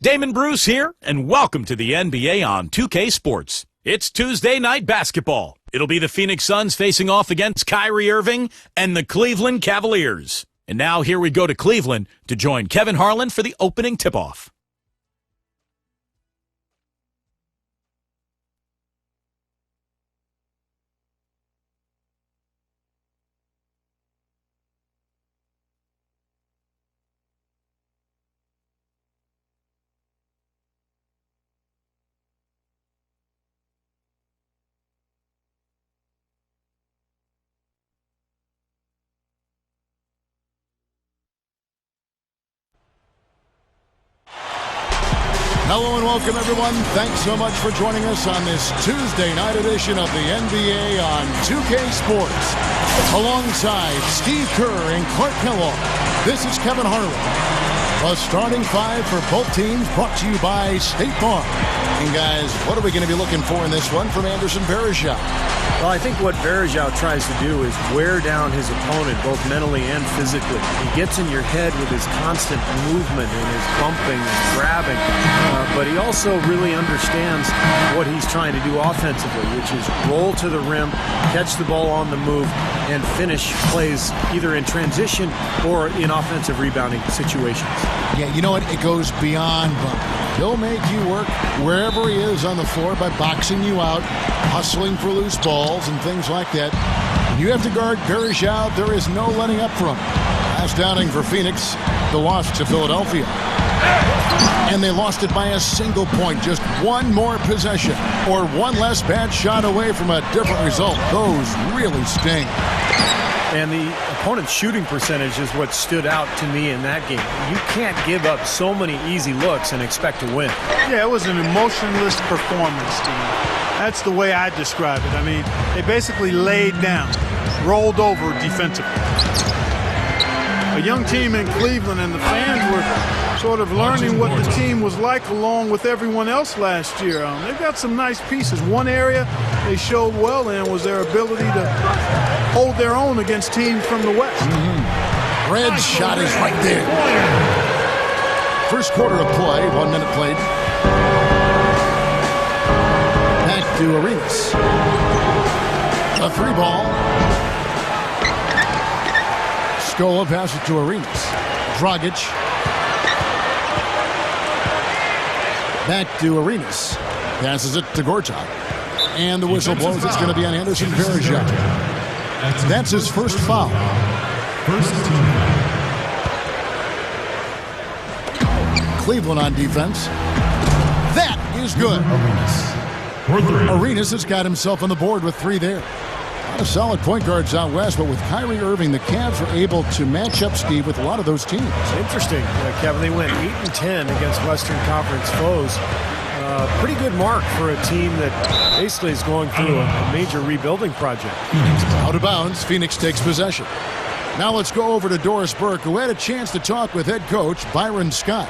Damon Bruce here, and welcome to the NBA on 2K Sports. It's Tuesday night basketball. It'll be the Phoenix Suns facing off against Kyrie Irving and the Cleveland Cavaliers. And now here we go to Cleveland to join Kevin Harlan for the opening tip-off. Hello and welcome, everyone. Thanks so much for joining us on this Tuesday night edition of the NBA on 2K Sports. Alongside Steve Kerr and Clark Kellogg, this is Kevin Harlan. A starting five for both teams brought to you by State Farm. And guys, what are we going to be looking for in this one from Anderson Varejao? Well, I think what Varejao tries to do is wear down his opponent both mentally and physically. He gets in your head with his constant movement and his bumping and grabbing, but he also really understands what he's trying to do offensively, which is roll to the rim, catch the ball on the move, and finish plays either in transition or in offensive rebounding situations. Yeah, you know what? It goes beyond bumping. He'll make you work wherever he is on the floor by boxing you out, hustling for loose balls and things like that. When you have to guard Varejao, there is no letting up from him. Last outing for Phoenix, the loss to Philadelphia. And they lost it by a single point, just one more possession or one less bad shot away from a different result. Those really sting. And the opponent's shooting percentage is what stood out to me in that game. You can't give up so many easy looks and expect to win. Yeah, it was an emotionless performance, Steve. That's the way I describe it. I mean, they basically laid down, rolled over defensively. A young team in Cleveland, and the fans were sort of learning what the team was like along with everyone else last year. They've got some nice pieces. One area they showed well in was their ability to hold their own against teams from the West. Red's shot is right there. First quarter of play, 1 minute played. Back to Arenas. A three ball. Scola passes to Arenas. Dragic. Back to Arenas. Passes it to Gortat. And the whistle blows. It's going to be on Anderson Varejao. That's his first foul. Cleveland on defense. That is good. Arenas has got himself on the board with three there. A lot of solid point guards out west, but with Kyrie Irving, the Cavs are able to match up, Steve, with a lot of those teams. Interesting, Kevin. They went 8-10 against Western Conference foes. Pretty good mark for a team that basically is going through a major rebuilding project. Out of bounds, Phoenix takes possession. Now let's go over to Doris Burke, who had a chance to talk with head coach Byron Scott.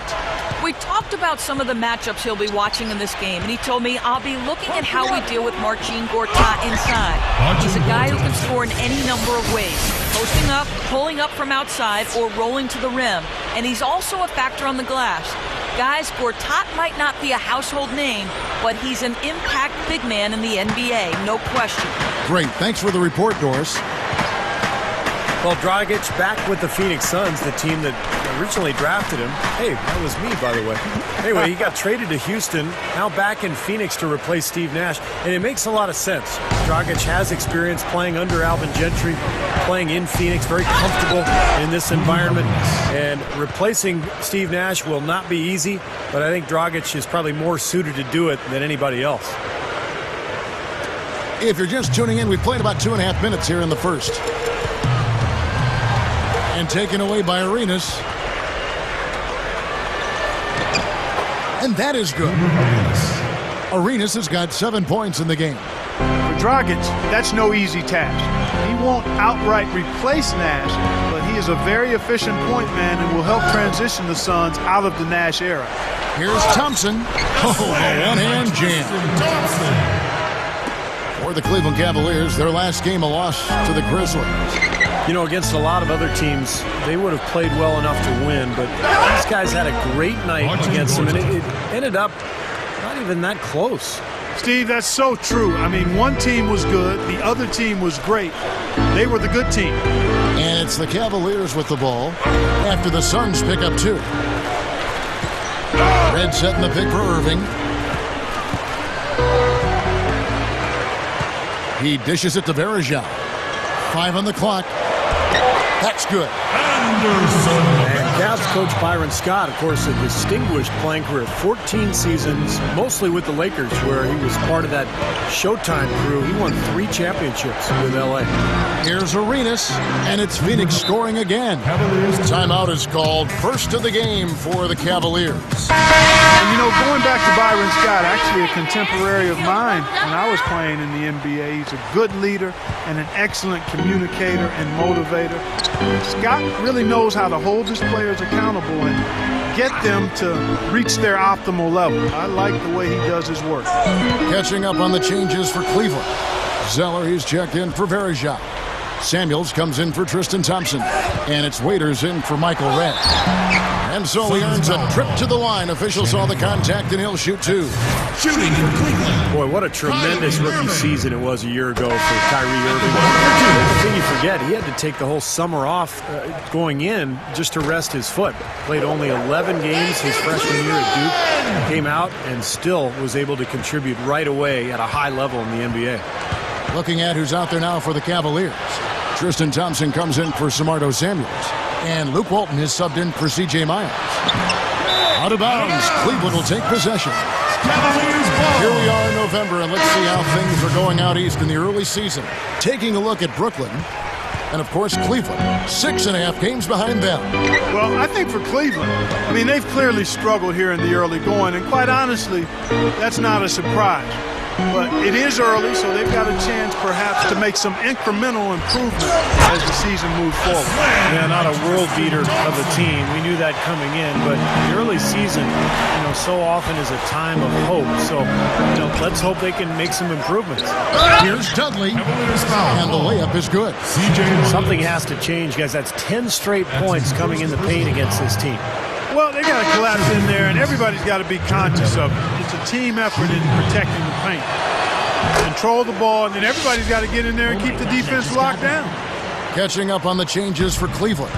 We talked about some of the matchups he'll be watching in this game, and he told me I'll be looking at how we deal with Marcin Gortat inside. He's a guy who can score in any number of ways, posting up, pulling up from outside, or rolling to the rim. And he's also a factor on the glass. Guys, Gortat might not be a household name, but he's an impact big man in the NBA, no question. Great. Thanks for the report, Doris. Well, Dragic back with the Phoenix Suns, the team that originally drafted him. Hey, that was me, by the way. Anyway, he got traded to Houston, now back in Phoenix to replace Steve Nash, and it makes a lot of sense. Dragic has experience playing under Alvin Gentry, playing in Phoenix, very comfortable in this environment, and replacing Steve Nash will not be easy, but I think Dragic is probably more suited to do it than anybody else. If you're just tuning in, we've played about 2.5 minutes here in the first. And taken away by Arenas. And that is good. Arenas has got 7 points in the game. For Dragic, that's no easy task. He won't outright replace Nash, but he is a very efficient point man and will help transition the Suns out of the Nash era. Here's Thompson. Oh, a one-hand jam. For the Cleveland Cavaliers, their last game a loss to the Grizzlies. You know, against a lot of other teams, they would have played well enough to win, but these guys had a great night against them, and it ended up not even that close. Steve, that's so true. I mean, one team was good, the other team was great. They were the good team. And it's the Cavaliers with the ball after the Suns pick up 2. Red setting the pick for Irving. He dishes it to Verejao. 5 on the clock. That's good. And Cavs coach Byron Scott, of course, a distinguished playing career, 14 seasons, mostly with the Lakers, where he was part of that Showtime crew. He won 3 championships with L.A. Here's Arenas, and it's Phoenix scoring again. Timeout is called. First of the game for the Cavaliers. And, you know, going back to Byron Scott, actually a contemporary of mine when I was playing in the NBA. He's a good leader and an excellent communicator and motivator. Scott really knows how to hold his players accountable and get them to reach their optimal level. I like the way he does his work. Catching up on the changes for Cleveland. Zeller, he's checked in for Verejao. Samuels comes in for Tristan Thompson. And it's Waiters in for Michael Redd. And so he earns a trip to the line. Official saw the contact, and he'll shoot 2. Shooting for Cleveland. Boy, what a tremendous rookie season it was a year ago for Kyrie Irving. The thing you forget, he had to take the whole summer off going in just to rest his foot. Played only 11 games his freshman year at Duke. Came out and still was able to contribute right away at a high level in the NBA. Looking at who's out there now for the Cavaliers. Tristan Thompson comes in for Samardo Samuels. And Luke Walton is subbed in for C.J. Miles. Out of bounds. Cleveland will take possession. Here we are in November, and let's see how things are going out east in the early season. Taking a look at Brooklyn. And, of course, Cleveland. 6.5 games behind them. Well, I think for Cleveland, I mean, they've clearly struggled here in the early going. And quite honestly, that's not a surprise. But it is early, so they've got a chance perhaps to make some incremental improvement as the season moves forward. Yeah, not a world beater of a team. We knew that coming in, but the early season, you know, so often is a time of hope. So, you know, let's hope they can make some improvements. Here's Dudley, and the layup is good. Something has to change, guys. That's 10 straight points coming in the paint against this team. Well, they got to collapse in there, and everybody's got to be conscious of it. It's a team effort in protecting the paint. Control the ball, and then everybody's got to get in there and keep the defense locked down. Catching up on the changes for Cleveland.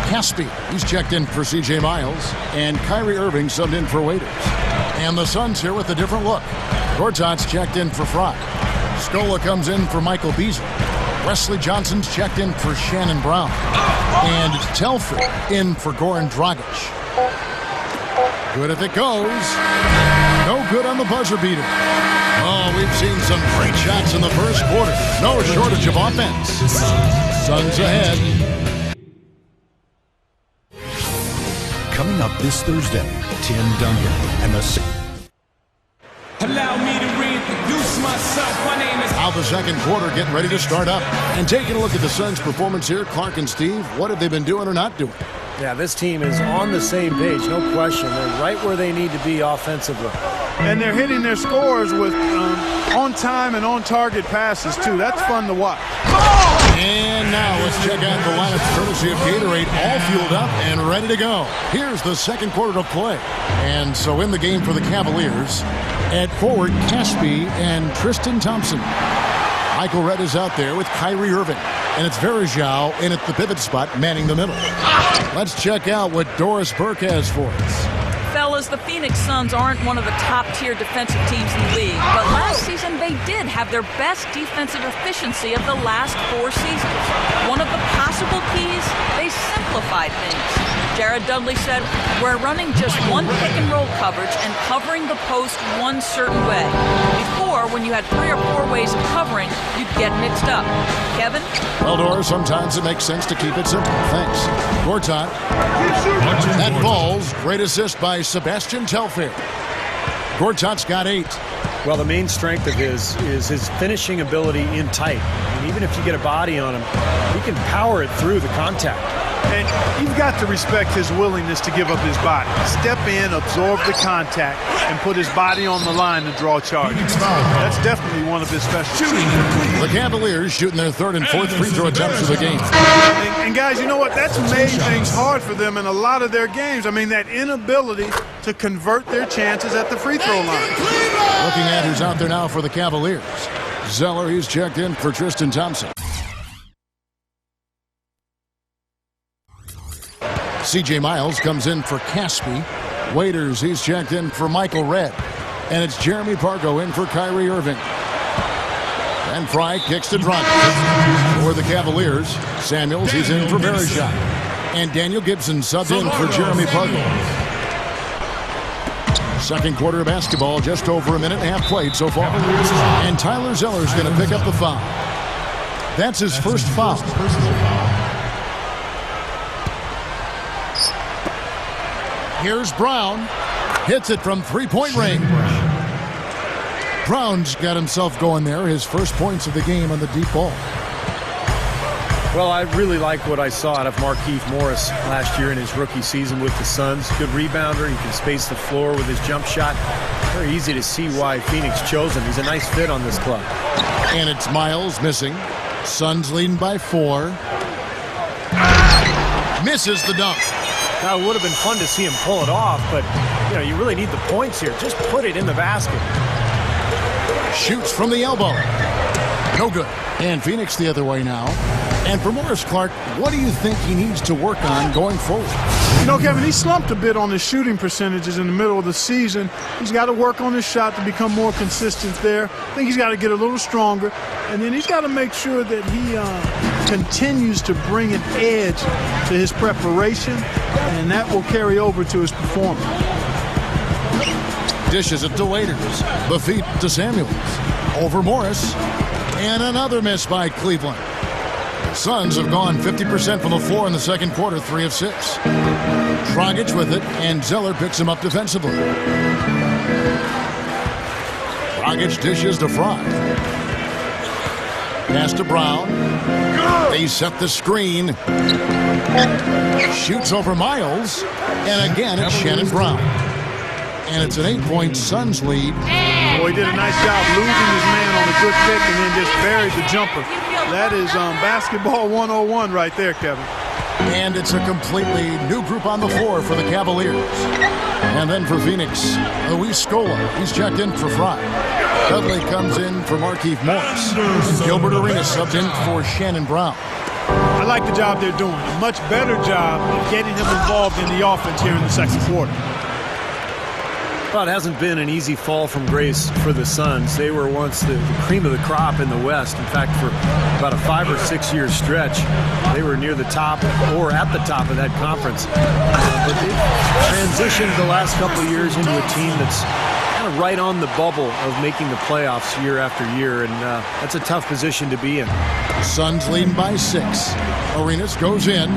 Caspi, he's checked in for C.J. Miles, and Kyrie Irving subbed in for Waiters. And the Suns here with a different look. Gortat's checked in for Fry. Scola comes in for Michael Beasley. Wesley Johnson's checked in for Shannon Brown. And Telford in for Goran Dragic. Good if it goes. No good on the buzzer beater. Oh, we've seen some great shots in the first quarter. No shortage of offense. Suns ahead. Coming up this Thursday, Tim Duncan and the... Allow me to reintroduce myself. My name is... Now the second quarter getting ready to start up. And taking a look at the Suns' performance here, Clark and Steve, what have they been doing or not doing? Yeah, this team is on the same page, no question. They're right where they need to be offensively. And they're hitting their scores with on-time and on-target passes, too. That's fun to watch. And now let's check out the lineup courtesy of Gatorade, all fueled up and ready to go. Here's the second quarter of play. And so in the game for the Cavaliers, at forward, Caspi and Tristan Thompson. Michael Redd is out there with Kyrie Irving. And it's Verejao in at the pivot spot, manning the middle. Let's check out what Doris Burke has for us. Fellas, the Phoenix Suns aren't one of the top-tier defensive teams in the league, but last season they did have their best defensive efficiency of the last 4 seasons. One of the possible keys, they simplified things. Jared Dudley said, we're running just one pick-and-roll coverage and covering the post one certain way. Before, when you had 3 or 4 ways of covering, you'd get mixed up. Kevin? Well, Doris, sometimes it makes sense to keep it simple. Thanks. Gortat. That ball's great assist by Sebastian Telfair. Gortat's got 8. Well, the main strength of his is his finishing ability in tight. And even if you get a body on him, he can power it through the contact. And you've got to respect his willingness to give up his body. Step in, absorb the contact, and put his body on the line to draw charges. That's definitely one of his specialties. The Cavaliers shooting their third and fourth free throw attempts of the game. And guys, you know what? That's made things hard for them in a lot of their games. I mean, that inability to convert their chances at the free throw line. Looking at who's out there now for the Cavaliers. Zeller, he's checked in for Tristan Thompson. C.J. Miles comes in for Caspi. Waiters, he's checked in for Michael Redd. And it's Jeremy Pargo in for Kyrie Irving. And Fry kicks to Dragic. For the Cavaliers, Samuels, he's in for Bereshot. And Daniel Gibson subbed in for Jeremy Pargo. Second quarter of basketball, just over a minute and a half played so far. And Tyler Zeller's going to pick up the foul. That's his first foul. Here's Brown. Hits it from three-point range. Brown's got himself going there. His first points of the game on the deep ball. Well, I really like what I saw out of Markieff Morris last year in his rookie season with the Suns. Good rebounder. He can space the floor with his jump shot. Very easy to see why Phoenix chose him. He's a nice fit on this club. And it's Miles missing. Suns leading by 4. Misses the dunk. Now, it would have been fun to see him pull it off, but, you really need the points here. Just put it in the basket. Shoots from the elbow. No good. And Phoenix the other way now. And for Morris Clark, what do you think he needs to work on going forward? Kevin, he slumped a bit on his shooting percentages in the middle of the season. He's got to work on his shot to become more consistent there. I think he's got to get a little stronger. And then he's got to make sure that he continues to bring an edge to his preparation, and that will carry over to his performance. Dishes it to Waiters. The feet to Samuels. Over Morris. And another miss by Cleveland. Suns have gone 50% from the floor in the second quarter, 3 of 6. Dragic with it, and Zeller picks him up defensively. Dragic dishes to Fry. Pass to Brown. They set the screen. Shoots over Miles. And again, it's Shannon Brown. And it's an 8-point Suns lead. Boy, he did a nice job losing his man on a good pick and then just buried the jumper. That is basketball 101 right there, Kevin. And it's a completely new group on the floor for the Cavaliers. And then for Phoenix, Luis Scola. He's checked in for Fry. Dudley comes in for Markieff Morris. Gilbert Arenas subbed in for Shannon Brown. I like the job they're doing. A much better job of getting him involved in the offense here in the second quarter. Well, it hasn't been an easy fall from grace for the Suns. They were once the cream of the crop in the West. In fact, for about a 5 or 6 year stretch, they were near the top or at the top of that conference. But they've transitioned the last couple of years into a team that's kind of right on the bubble of making the playoffs year after year, and that's a tough position to be in. Suns leading by 6. Arenas goes in.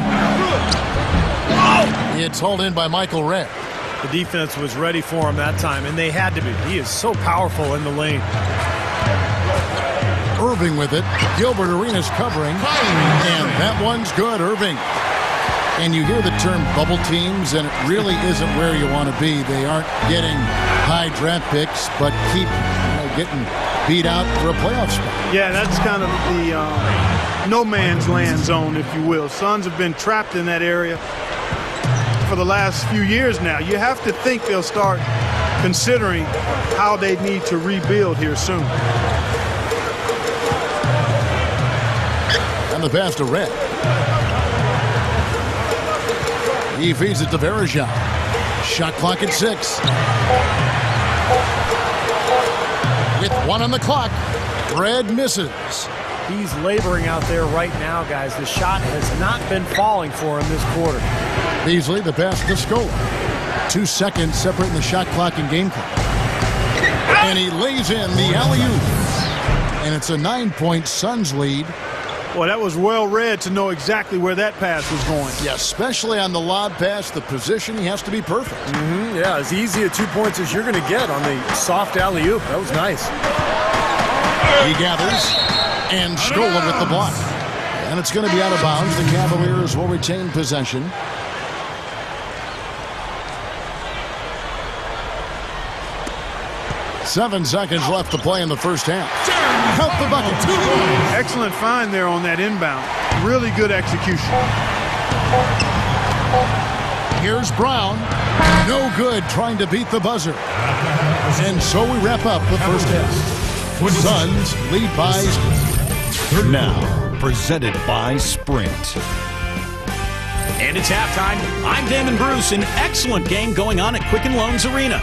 It's hauled in by Michael Redd. The defense was ready for him that time, and they had to be. He is so powerful in the lane. Irving with it. Gilbert Arenas covering. And that one's good, Irving. And you hear the term bubble teams, and it really isn't where you want to be. They aren't getting high draft picks, but keep getting beat out for a playoff spot. Yeah, that's kind of the no man's land zone, if you will. Suns have been trapped in that area for the last few years now. You have to think they'll start considering how they need to rebuild here soon. And the pass to Redd. He feeds it to Bereshot. Shot clock at 6. With 1 on the clock, Redd misses. He's laboring out there right now, guys. The shot has not been falling for him this quarter. Beasley, the pass to Scola. 2 seconds separating the shot clock and game clock. And he lays in the alley-oop. And it's a 9-point Suns lead. Well, that was well read to know exactly where that pass was going. Yeah, especially on the lob pass, the position, he has to be perfect. Yeah, as easy a 2 points as you're going to get on the soft alley-oop. That was nice. He gathers, and Scola with the block. And it's going to be out of bounds. The Cavaliers will retain possession. Seven seconds left to play in the first half. Count the bucket. 2 points. Excellent find there on that inbound. Really good execution. Here's Brown. No good trying to beat the buzzer. And so we wrap up the first half. Suns lead by. Now, presented by Sprint. And it's halftime. I'm Damon Bruce. An excellent game going on at Quicken Loans Arena.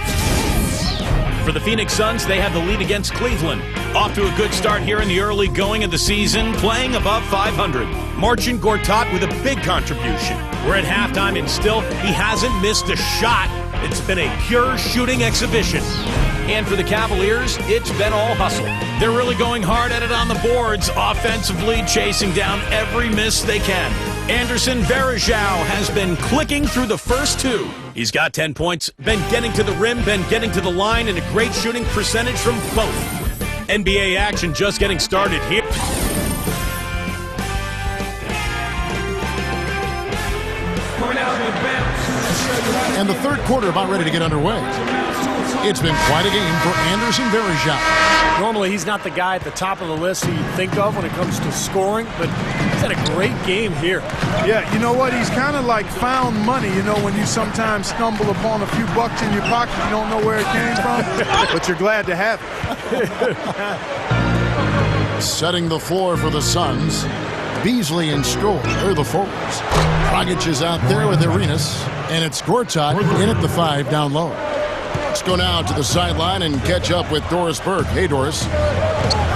For the Phoenix Suns, they have the lead against Cleveland. Off to a good start here in the early going of the season, playing above 500. Marcin Gortat with a big contribution. We're at halftime, and still, he hasn't missed a shot. It's been a pure shooting exhibition. And for the Cavaliers, it's been all hustle. They're really going hard at it on the boards, offensively chasing down every miss they can. Anderson Varejao has been clicking through the first 2. He's got 10 points, been getting to the rim, been getting to the line, and a great shooting percentage from both. NBA action just getting started here. And the third quarter about ready to get underway. It's been quite a game for Anderson Varejao. Normally, he's not the guy at the top of the list who you think of when it comes to scoring, but he's had a great game here. Yeah, you know what? He's kind of like found money, you know, when you sometimes stumble upon a few bucks in your pocket, you don't know where it came from, but you're glad to have it. Setting the floor for the Suns, Beasley and Stroll are the forwards. Dragic is out there with Arenas, and it's Gortat in at the 5 down low. Let's go now to the sideline and catch up with Doris Burke. Hey, Doris.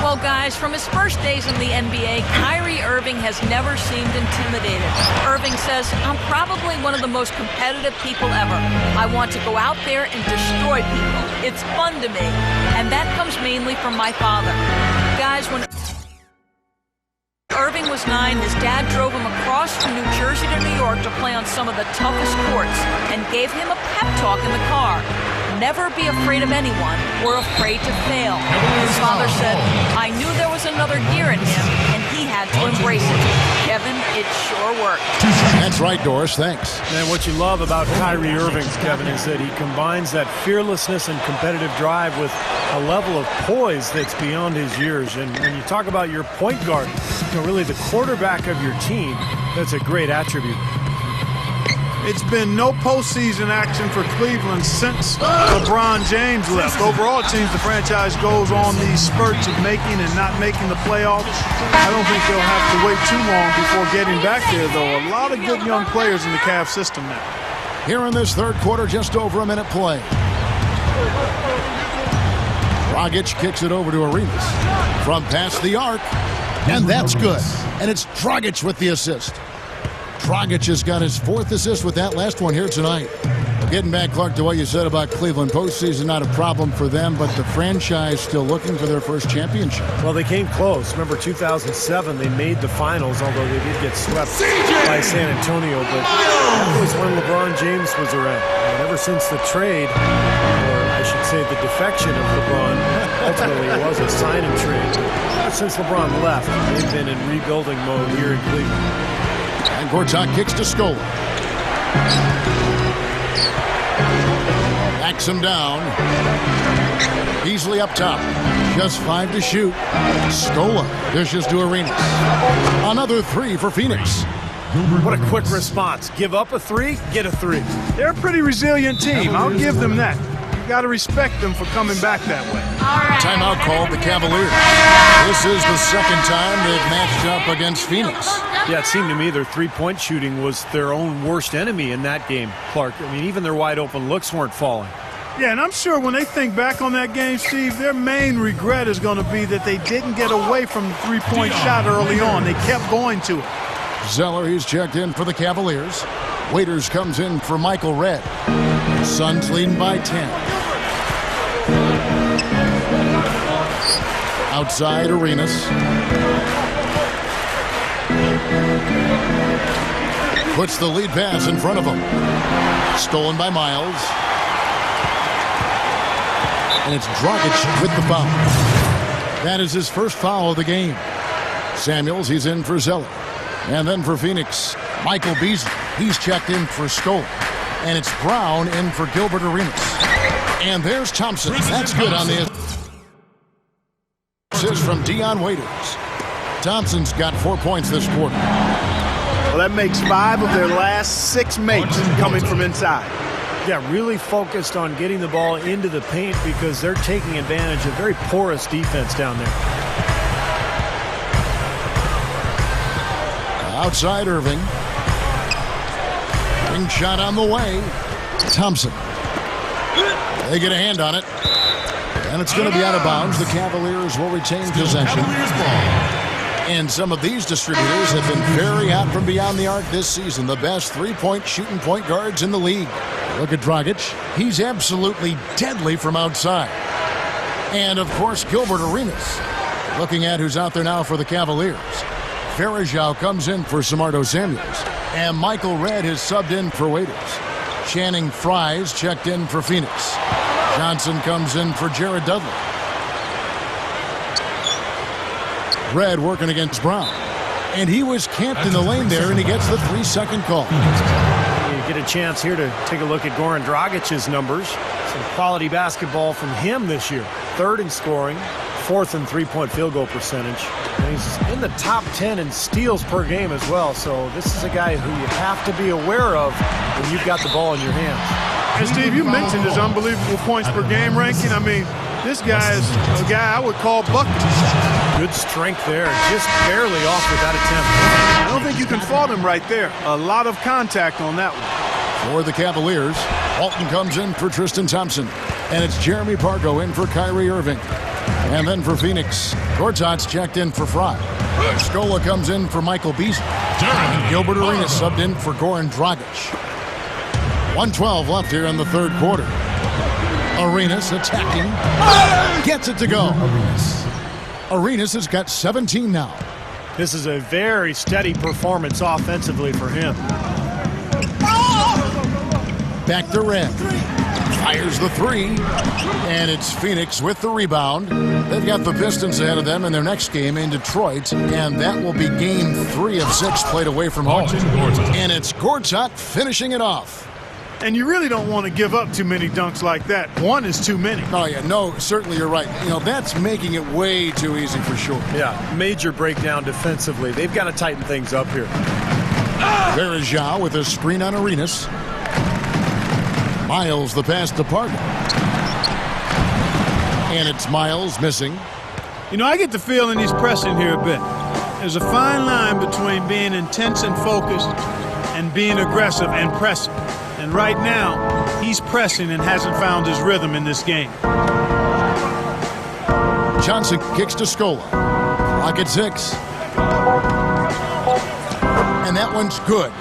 Well, guys, from his first days in the NBA, Kyrie Irving has never seemed intimidated. Irving says, I'm probably one of the most competitive people ever. I want to go out there and destroy people. It's fun to me. And that comes mainly from my father. Guys, when Irving was 9, his dad drove him across from New Jersey to New York to play on some of the toughest courts and gave him a pep talk in the car. Never be afraid of anyone or afraid to fail. His father said, I knew there was another gear in him, and he had to embrace it. Kevin, it sure worked. That's right, Doris. Thanks. And what you love about Kyrie Irving, Kevin, is that he combines that fearlessness and competitive drive with a level of poise that's beyond his years. And when you talk about your point guard, you know, really the quarterback of your team, that's a great attribute. It's been no postseason action for Cleveland since LeBron James left. Overall, it seems the franchise goes on these spurts of making and not making the playoffs. I don't think they'll have to wait too long before getting back there, though. A lot of good young players in the Cavs system now. Here in this third quarter, just over a minute play. Dragic kicks it over to Arenas. From past the arc. And that's good. And it's Dragic with the assist. Dragic has got his 4th assist with that last one here tonight. Getting back, Clark, to what you said about Cleveland. Postseason, not a problem for them, but the franchise still looking for their first championship. Well, they came close. Remember, 2007, they made the finals, although they did get swept by San Antonio. But that was when LeBron James was around. And ever since the trade, or I should say the defection of LeBron, ultimately it was a sign and trade. Ever since LeBron left, they've been in rebuilding mode here in Cleveland. And Gortat kicks to Scola. Backs him down. Beasley up top. Just 5 to shoot. Scola dishes to Arenas. Another 3 for Phoenix. What a quick response. Give up a 3, get a 3. They're a pretty resilient team. I'll give them that. You got to respect them for coming back that way. Timeout called the Cavaliers. This is the second time they've matched up against Phoenix. Yeah, it seemed to me their three-point shooting was their own worst enemy in that game, Clark. I mean, even their wide-open looks weren't falling. Yeah, and I'm sure when they think back on that game, Steve, their main regret is going to be that they didn't get away from the three-point shot early on. They kept going to it. Zeller, he's checked in for the Cavaliers. Waiters comes in for Michael Redd. Suns leading by 10. Outside, Arenas. Puts the lead pass in front of him. Stolen by Miles. And it's Dragic with the foul. That is his first foul of the game. Samuels, he's in for Zeller. And then for Phoenix, Michael Beasley. He's checked in for Scola. And it's Brown in for Gilbert Arenas. And there's Thompson. That's good on the assist from Dion Waiters. Thompson's got 4 points this quarter. Well, that makes 5 of their last 6 makes coming from inside. Yeah, really focused on getting the ball into the paint because they're taking advantage of very porous defense down there. Outside Irving. Ring shot on the way. Thompson. They get a hand on it. And it's going to be out of bounds. The Cavaliers will retain possession. And some of these distributors have been very hot from beyond the arc this season. The best three-point shooting point guards in the league. Look at Dragic. He's absolutely deadly from outside. And, of course, Gilbert Arenas. Looking at who's out there now for the Cavaliers. Varejao comes in for Samardo Samuels. And Michael Redd has subbed in for Waiters. Channing Frye's checked in for Phoenix. Johnson comes in for Jared Dudley. Redd working against Brown. And he was camped in the lane there, and he gets the 3-second call. You get a chance here to take a look at Goran Dragic's numbers. Some quality basketball from him this year. 3rd in scoring, 4th in three-point field goal percentage. And he's in the top 10 in steals per game as well. So this is a guy who you have to be aware of when you've got the ball in your hands. And Steve, you mentioned his unbelievable points per game ranking. I mean, this guy is a guy I would call buckets. Good strength there, just barely off with that attempt. I don't think you can fault him right there. A lot of contact on that one. For the Cavaliers, Walton comes in for Tristan Thompson. And it's Jeremy Pargo in for Kyrie Irving. And then for Phoenix, Gortat's checked in for Fry. Scola comes in for Michael Beasley. And Gilbert Arenas subbed in for Goran Dragic. 1:12 left here in the third quarter. Arenas attacking. Gets it to go. Arenas has got 17 now. This is a very steady performance offensively for him. Back to Redd. Fires the 3. And it's Phoenix with the rebound. They've got the Pistons ahead of them in their next game in Detroit. And that will be game 3 of 6 played away from home. And it's Gortat finishing it off. And you really don't want to give up too many dunks like that. One is too many. Oh, yeah. No, certainly you're right. You know, that's making it way too easy for sure. Yeah, major breakdown defensively. They've got to tighten things up here. Varejao with a screen on Arenas. Miles the pass to Pargo. And it's Miles missing. You know, I get the feeling he's pressing here a bit. There's a fine line between being intense and focused and being aggressive and pressing. And right now, he's pressing and hasn't found his rhythm in this game. Johnson kicks to Scola. Clock at 6. And that one's good.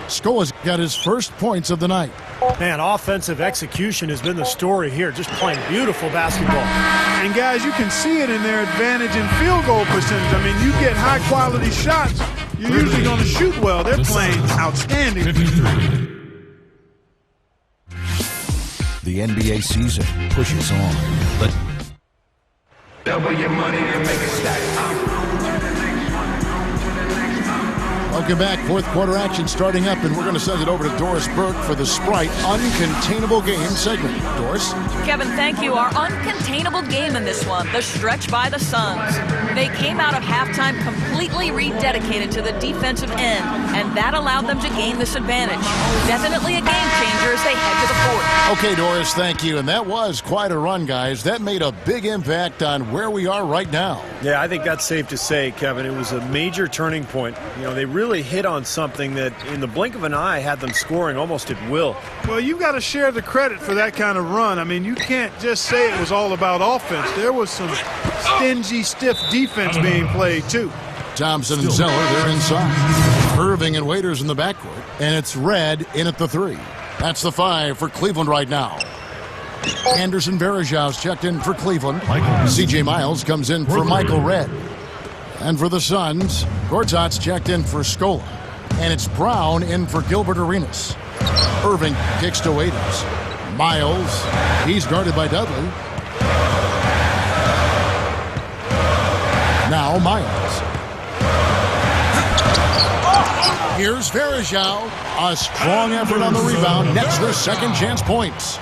Scola's got his first points of the night. Man, offensive execution has been the story here. Just playing beautiful basketball. And guys, you can see it in their advantage in field goal percentage. I mean, you get high-quality shots, you're usually going to shoot well. They're playing outstanding. The NBA season pushes on. But double your money and make it stack. Welcome back. Fourth quarter action starting up, and we're going to send it over to Doris Burke for the Sprite Uncontainable Game segment. Doris? Kevin, thank you. Our uncontainable game in this one, the stretch by the Suns. They came out of halftime completely rededicated to the defensive end, and that allowed them to gain this advantage. Definitely a game changer as they head to the fourth. Okay, Doris, thank you. And that was quite a run, guys. That made a big impact on where we are right now. Yeah, I think that's safe to say, Kevin. It was a major turning point. You know, they really hit on something that in the blink of an eye had them scoring almost at will. Well, you've got to share the credit for that kind of run. I mean, you can't just say it was all about offense. There was some stingy, stiff defense being played, too. Thompson and Zeller, they're inside. Irving and Waiters in the backcourt. And it's Redd in at the 3. That's the 5 for Cleveland right now. Anderson Varejau's checked in for Cleveland. C.J. Miles comes in for Michael Redd. And for the Suns, Gortat's checked in for Scola. And it's Brown in for Gilbert Arenas. Irving kicks to Waiters. Miles, he's guarded by Dudley. Now Miles. Here's Verejao. A strong effort on the rebound. Nets their second chance points.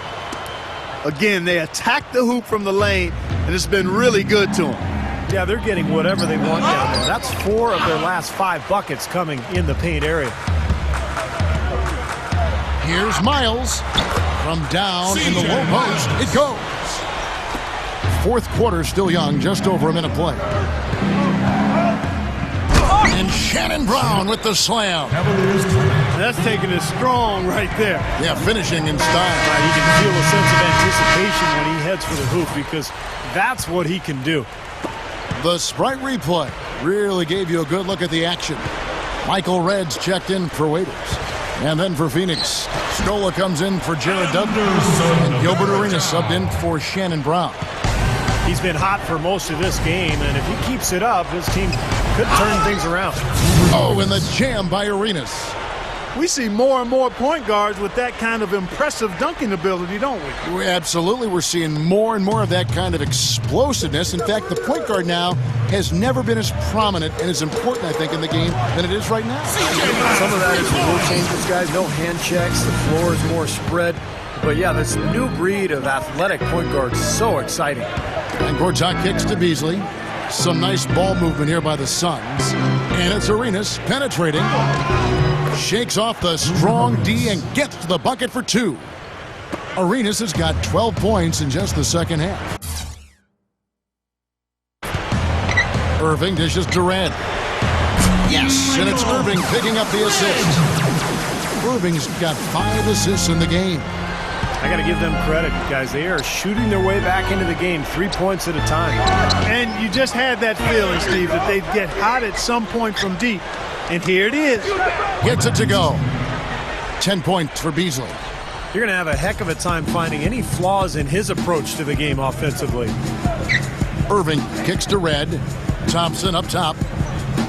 Again, they attack the hoop from the lane, and it's been really good to them. Yeah, they're getting whatever they want down there. That's 4 of their last 5 buckets coming in the paint area. Here's Miles. From down in the low post, it goes. Fourth quarter still young, just over a minute play. And Shannon Brown with the slam. That's taking it strong right there. Yeah, finishing in style. You can feel a sense of anticipation when he heads for the hoop because that's what he can do. The Sprite replay really gave you a good look at the action. Michael Reds checked in for Waiters. And then for Phoenix, Scola comes in for Jared Dudley. And Gilbert Arenas subbed in for Shannon Brown. He's been hot for most of this game, and if he keeps it up, his team could turn things around. Oh, and the jam by Arenas. We see more and more point guards with that kind of impressive dunking ability, don't we? Absolutely. We're seeing more and more of that kind of explosiveness. In fact, the point guard now has never been as prominent and as important, I think, in the game than it is right now. Some of that is the rule changes, guys. No hand checks. The floor is more spread. But, yeah, this new breed of athletic point guard is so exciting. And Gortat kicks to Beasley. Some nice ball movement here by the Suns. And it's Arenas penetrating. Shakes off the strong D and gets to the bucket for 2. Arenas has got 12 points in just the second half. Irving dishes to Red. Yes, and it's Irving picking up the assist. Irving's got 5 assists in the game. I got to give them credit, guys. They are shooting their way back into the game 3 points at a time. And you just had that feeling, Steve, that they'd get hot at some point from deep. And here it is. Gets it to go. 10 points for Beasley. You're going to have a heck of a time finding any flaws in his approach to the game offensively. Irving kicks to Red. Thompson up top.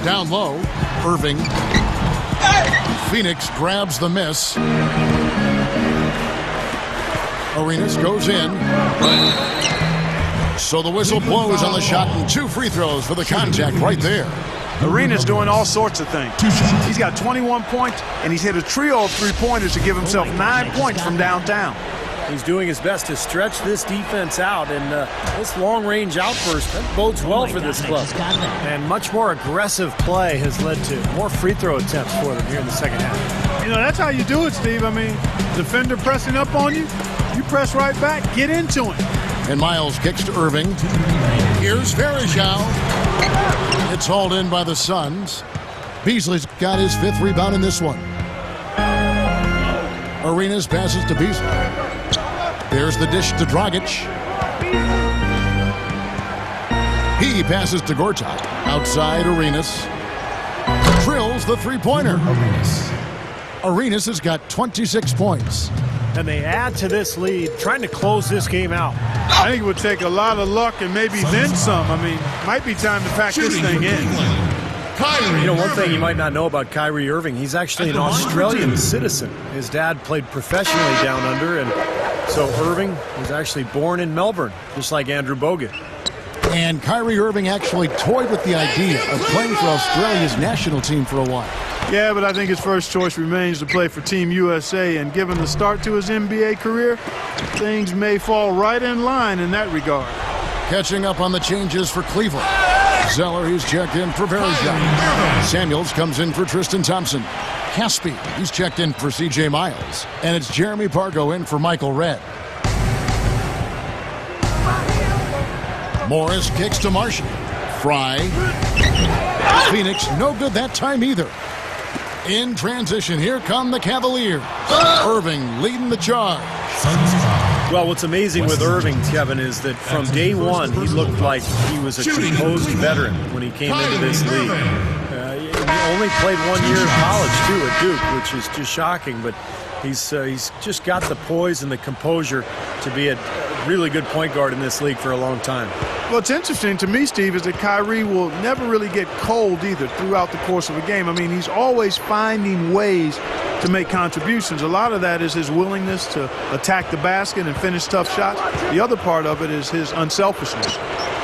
Down low. Irving. Phoenix grabs the miss. Arenas goes in. So the whistle blows on the shot and 2 free throws for the contact right there. Arenas doing all sorts of things. He's got 21 points, and he's hit a trio of three-pointers to give himself 9 points from downtown. He's doing his best to stretch this defense out, and this long-range outburst, that bodes well for this club. And much more aggressive play has led to more free throw attempts for them here in the second half. You know, that's how you do it, Steve. I mean, defender pressing up on you, you press right back, get into him. And Miles kicks to Irving. Here's Verejao. It's hauled in by the Suns. Beasley's got his 5th rebound in this one. Arenas passes to Beasley. There's the dish to Dragic. He passes to Gortat. Outside Arenas. Drills the three-pointer. Arenas has got 26 points. And they add to this lead, trying to close this game out. I think it would take a lot of luck and maybe then some. I mean, might be time to pack this thing in. You know, one thing you might not know about Kyrie Irving, he's actually an Australian citizen. His dad played professionally down under, and so Irving was actually born in Melbourne, just like Andrew Bogut. And Kyrie Irving actually toyed with the idea of playing for Australia's national team for a while. Yeah, but I think his first choice remains to play for Team USA, and given the start to his NBA career, things may fall right in line in that regard. Catching up on the changes for Cleveland. Zeller, he's checked in for Verejao. Samuels comes in for Tristan Thompson. Caspi, he's checked in for C.J. Miles. And it's Jeremy Pargo in for Michael Redd. Morris kicks to Marshall. Fry. Phoenix, no good that time either. In transition, here come the Cavaliers. Irving leading the charge. Well, what's amazing with Irving, Kevin, is that from day one, he looked like he was a composed veteran when he came into this league. He only played 1 year of college, too, at Duke, which is just shocking. But he's just got the poise and the composure to be a really good point guard in this league for a long time. Well, it's interesting to me, Steve, is that Kyrie will never really get cold either throughout the course of a game. I mean, he's always finding ways to make contributions. A lot of that is his willingness to attack the basket and finish tough shots. The other part of it is his unselfishness.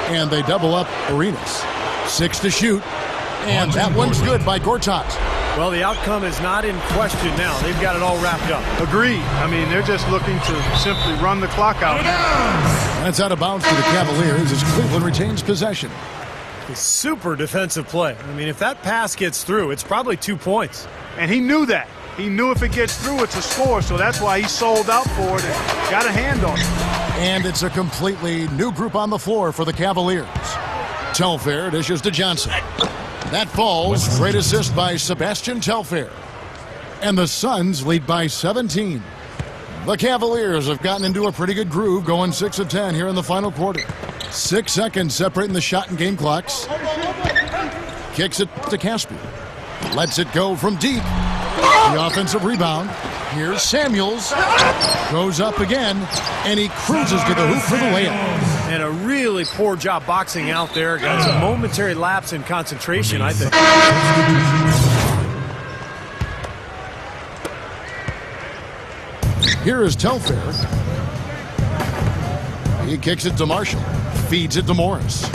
And they double up Arenas. 6 to shoot. And that one's good by Gortat. Well, the outcome is not in question now. They've got it all wrapped up. Agreed. I mean, they're just looking to simply run the clock out. That's out of bounds for the Cavaliers as Cleveland retains possession. A super defensive play. I mean, if that pass gets through, it's probably 2 points. And he knew that. He knew if it gets through, it's a score, so that's why he sold out for it and got a hand on it. And it's a completely new group on the floor for the Cavaliers. Telfair dishes to Johnson. That falls. Great assist by Sebastian Telfair. And the Suns lead by 17. The Cavaliers have gotten into a pretty good groove, going 6 of 10 here in the final quarter. 6 seconds separating the shot and game clocks. Kicks it to Caspi. Lets it go from deep. The offensive rebound. Here's Samuels. Goes up again, and he cruises to the hoop for the layup. And a really poor job boxing out there. Got a momentary lapse in concentration, I think. Here is Telfair. He kicks it to Marshall. Feeds it to Morris.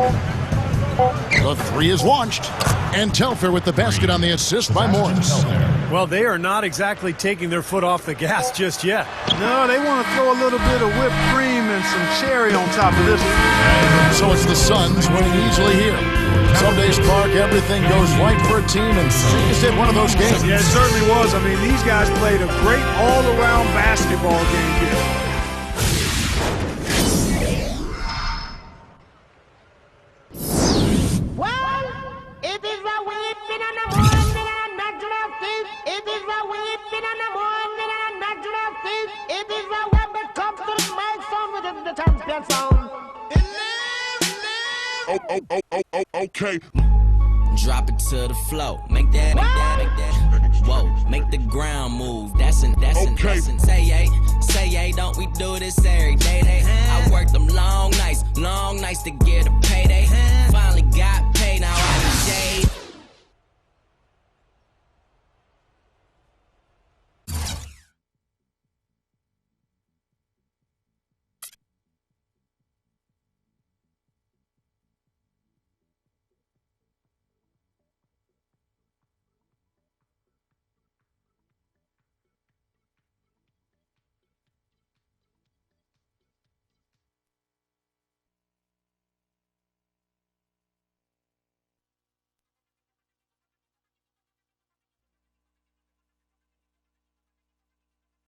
The three is launched. And Telfair with the basket on the assist by Morris. Well, they are not exactly taking their foot off the gas just yet. No, they want to throw a little bit of whipped cream and some cherry on top of this one. So it's the Suns winning easily here. Some days, Clark, everything goes right for a team, and you just had one of those games. Yeah, it certainly was. I mean, these guys played a great all-around basketball game here. Okay. Drop it to the floor. Make that. Whoa, make the ground move. That's an. Say yay, don't we do this every day? I worked them long nights to get a payday. Finally got